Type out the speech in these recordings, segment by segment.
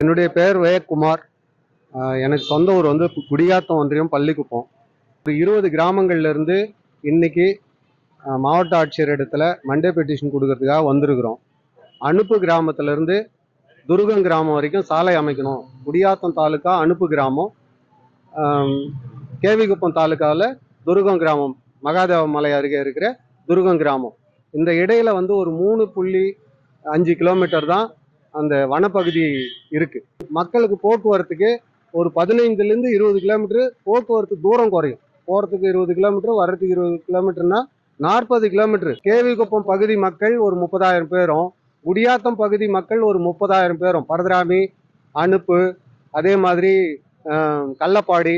என்னுடைய பெயர் வேயக்குமார். எனக்கு சொந்த ஊர் வந்து குடியாத்தம் ஒன்றியம் பள்ளிக்குப்பம். ஒரு 20 கிராமங்கள்ல இருந்து இன்னைக்கு மாவட்ட ஆட்சியர் இடத்துல மண்டே பெட்டிஷன் கொடுக்கறதுக்காக வந்திருக்கிறோம். அனுப்பு கிராமத்துல இருந்து துருகம் கிராமம் வரைக்கும் சாலை அமைக்கணும். குடியாத்தம் தாலுக்கா அனுப்பு கிராமம், கேவிகுப்பம் தாலுக்காவில் துருகம் கிராமம், மகாதேவ மலை அருகே இருக்கிற துருகம் கிராமம். இந்த இடையில வந்து ஒரு 3.5 கிலோமீட்டர் தான் அந்த வனப்பகுதி இருக்கு. மக்களுக்கு போக்குவரத்துக்கு ஒரு 15லேருந்து 20 கிலோமீட்டர் போக்குவரத்து தூரம் குறையும். போறதுக்கு 20 கிலோமீட்டர், வர்றதுக்கு 20 கிலோமீட்டர்னா 40 கிலோமீட்டர். கேவிகுப்பம் பகுதி மக்கள் ஒரு 30,000 பேரும், குடியாத்தம் பகுதி மக்கள் ஒரு 30,000 பேரும், பரதராமி, அனுப்பு, அதே மாதிரி கள்ளப்பாடி,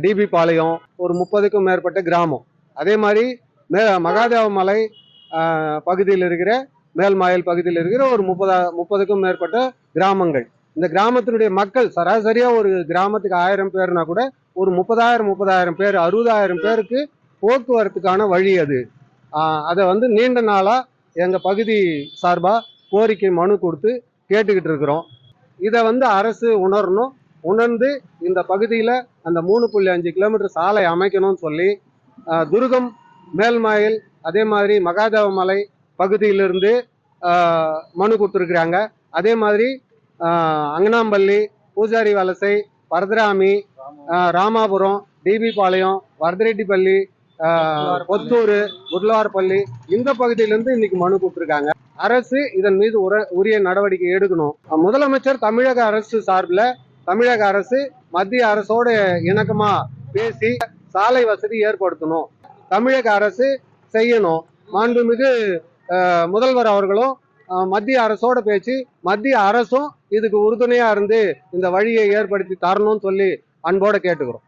டிபி பாளையம், ஒரு 30க்கும் மேற்பட்ட கிராமம். அதே மாதிரி மகாதேவ மலை பகுதியில் இருக்கிற மேல்மாயல் பகுதியில் இருக்கிற ஒரு 30க்கும் மேற்பட்ட கிராமங்கள். இந்த கிராமத்தினுடைய மக்கள் சராசரியா ஒரு கிராமத்துக்கு 1000 பேர்னா கூட ஒரு 30,000 பேர், 60,000 பேருக்கு போக்குவரத்துக்கான வழி அது. அதை வந்து நீண்ட நாளா எங்க பகுதி சார்பா கோரிக்கை மனு கொடுத்து கேட்டுக்கிட்டு இருக்கிறோம். இதை வந்து அரசு உணரணும். உணர்ந்து இந்த பகுதியில அந்த 3.5 கிலோமீட்டர் சாலை அமைக்கணும்னு சொல்லி துருகம், மேல்மாயில், அதே மாதிரி மகாதேவ மலை பகுதியிலிருந்து மனு கொடுத்துருக்குறாங்க. அதே மாதிரி அங்கனாம்பள்ளி, பூஜாரி வலசை, பரதராமி, ராமாபுரம், டிபி பாளையம், வரதரெட்டிப்பள்ளி, கொத்தூர், குட்லவார்பள்ளி, இந்த பகுதியிலிருந்து இன்னைக்கு மனு கொடுத்துருக்காங்க. அரசு இதன் மீது உரிய நடவடிக்கை எடுக்கணும். முதலமைச்சர் தமிழக அரசு சார்பில் தமிழக அரசு மத்திய அரசோட இணக்கமா பேசி சாலை வசதி ஏற்படுத்தணும். தமிழக அரசு செய்யணும். மாண்புமிகு முதல்வர் அவர்களும் மத்திய அரசோட பேச்சு, மத்திய அரசும் இதுக்கு உறுதுணையா இருந்து இந்த வழியை ஏற்படுத்தி தரணும்னு சொல்லி அன்போட கேட்டுக்கிறோம்.